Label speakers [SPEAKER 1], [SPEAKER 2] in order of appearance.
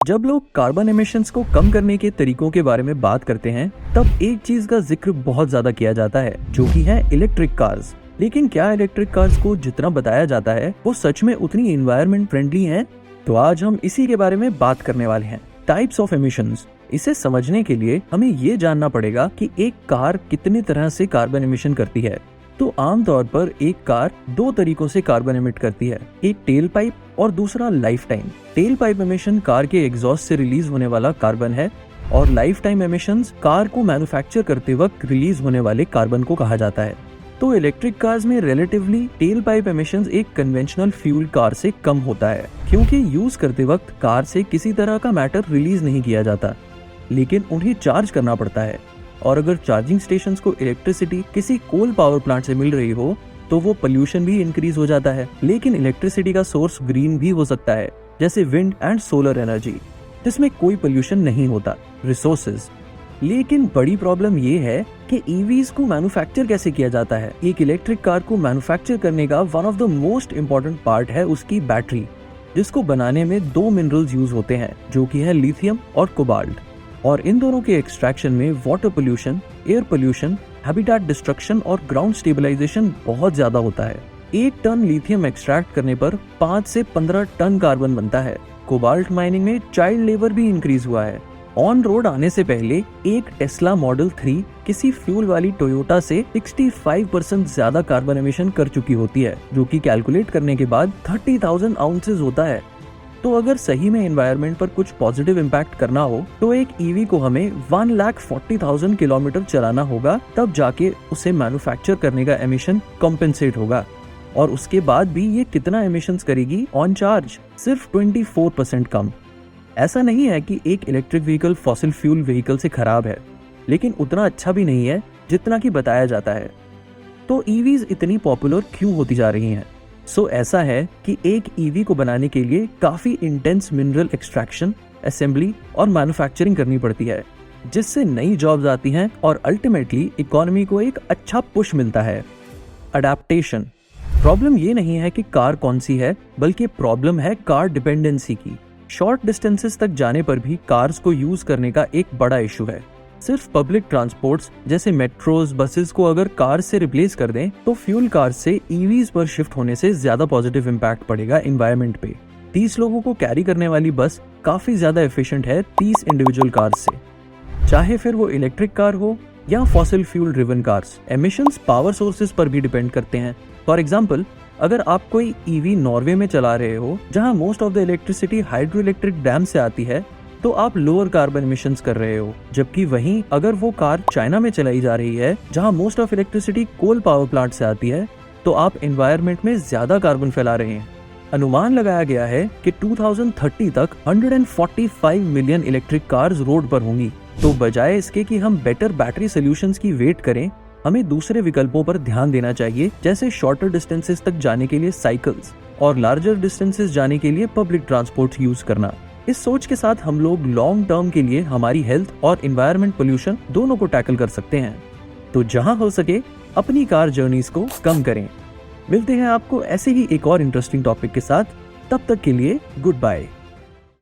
[SPEAKER 1] जब लोग carbon emissions को कम करने के तरीकों के बारे में बात करते हैं, तब एक चीज का जिक्र बहुत ज्यादा किया जाता है, जो कि है इलेक्ट्रिक कार्स। लेकिन क्या इलेक्ट्रिक कार्स को जितना बताया जाता है वो सच में उतनी एनवायरनमेंट फ्रेंडली हैं? तो आज हम इसी के बारे में बात करने वाले हैं, टाइप्स ऑफ एमिशंस। इसे समझने के लिए हमें ये जानना पड़ेगा कि एक कार कितने तरह से कार्बन एमिशन करती है। तो आमतौर पर एक कार दो तरीकों से कार्बन एमिट करती है, एक टेल पाइप और दूसरा life time. Tell pipe emission car के एग्जॉस्ट से रिलीज होने वाला कार्बन है और लाइफ टाइम एमिशंस कार को मैन्युफैक्चर करते वक्त रिलीज होने वाले कार्बन को कहा जाता है। तो इलेक्ट्रिक कार्स में रिलेटिवली टेल पाइप एमिशंस एक कन्वेंशनल फ्यूल कार से कम होता है, क्योंकि यूज करते वक्त कार से किसी तरह का मैटर रिलीज नहीं किया जाता, लेकिन उन्हें चार्ज करना पड़ता है। और अगर चार्जिंग स्टेशंस को इलेक्ट्रिसिटी किसी कोल पावर प्लांट से मिल रही हो तो वो पोल्यूशन भी इंक्रीज हो जाता है। लेकिन इलेक्ट्रिसिटी का सोर्स ग्रीन भी हो सकता है, जैसे विंड एंड सोलर एनर्जी, जिसमें कोई पोल्यूशन नहीं होता, रिसोर्सेज। लेकिन बड़ी प्रॉब्लम ये है कि ईवीज को मैन्युफैक्चर कैसे किया जाता है। एक इलेक्ट्रिक कार को मैन्युफैक्चर करने का one of the most important part है उसकी बैटरी, जिसको बनाने में दो मिनरल्स यूज होते हैं, जो कि है लिथियम और कोबाल्ट। और इन दोनों के एक्सट्रैक्शन में water pollution, air pollution, habitat destruction और ग्राउंड स्टेबलाइजेशन बहुत ज्यादा होता है। 1 टन लिथियम एक्सट्रैक्ट करने पर 5 से 15 टन कार्बन बनता है। कोबाल्ट माइनिंग में चाइल्ड लेबर भी इंक्रीज हुआ है। ऑन रोड आने से पहले एक टेस्ला मॉडल 3 किसी फ्यूल वाली टोयोटा से 65% ज्यादा कार्बन एमिशन कर चुकी होती है, जो कि कैलकुलेट करने के बाद 30,000 आउंसेस होता है। तो अगर सही में एनवायरनमेंट पर कुछ पॉजिटिव इम्पैक्ट करना हो तो एक ईवी को हमें 1,40,000 किलोमीटर चलाना होगा, तब जाके उसे मैन्युफैक्चर करने का एमिशन कॉम्पेंसेट होगा। और उसके बाद भी ये कितना एमिशंस करेगी ऑन चार्ज? सिर्फ 24% कम। ऐसा नहीं है कि एक electric vehicle fossil fuel vehicle से खराब है, लेकिन उतना अच्छा भी नहीं है जितना कि बताया जाता है। तो ईवीज इतनी पॉपुलर क्यों होती जा रही हैं? ऐसा है कि एक ईवी को बनाने के लिए काफी इंटेंस मिनरल एक्सट्रैक्शन, असेंबली और मैन्युफैक्चरिंग करनी पड़ती है, जिससे नई जॉब्स आती हैं और अल्टीमेटली इकोनॉमी को एक अच्छा पुश मिलता है। अडेप्टेशन। प्रॉब्लम ये नहीं है कि कार कौन सी है, बल्कि प्रॉब्लम है कार डिपेंडेंसी की। शॉर्ट डिस्टेंसेस तक जाने पर भी कार्स को यूज करने का एक बड़ा इशू है। सिर्फ पब्लिक ट्रांसपोर्ट्स जैसे मेट्रोज, बसेस को अगर कार से रिप्लेस कर दें तो फ्यूल कार से ईवीज पर शिफ्ट होने से ज्यादा पॉजिटिव इम्पैक्ट पड़ेगा एनवायरनमेंट पे। 30 लोगों को कैरी करने वाली बस काफी ज्यादा एफिशिएंट है 30 इंडिविजुअल कार्स से, चाहे फिर वो इलेक्ट्रिक कार हो या fossil fuel driven cars. Emissions power sources पर भी डिपेंड करते हैं। फॉर एग्जाम्पल, अगर आप कोई ईवी नॉर्वे में चला रहे हो, जहां most of the electricity hydro electric dam से आती है, तो आप लोअर कार्बन एमिशंस कर रहे हो। जबकि वहीं अगर वो कार चाइना में चलाई जा रही है, जहां most of electricity coal power plant से आती है, तो आप एनवायरनमेंट में ज्यादा कार्बन फैला रहे हैं। अनुमान लगाया गया है कि 2030 तक 145 मिलियन इलेक्ट्रिक कार्स रोड पर होंगी। तो बजाय इसके कि हम बेटर बैटरी सोल्यूशंस की वेट करें, हमें दूसरे विकल्पों पर ध्यान देना चाहिए, जैसे शॉर्टर डिस्टेंसेस तक जाने के लिए साइकिल्स और लार्जर डिस्टेंसेस जाने के लिए पब्लिक ट्रांसपोर्ट यूज करना। इस सोच के साथ हम लोग लॉन्ग टर्म के लिए हमारी हेल्थ और एनवायरनमेंट पोल्यूशन दोनों को टैकल कर सकते हैं। तो जहां हो सके अपनी कार जर्नीज को कम करें। मिलते हैं आपको ऐसे ही एक और इंटरेस्टिंग टॉपिक के साथ। तब तक के लिए गुड बाय।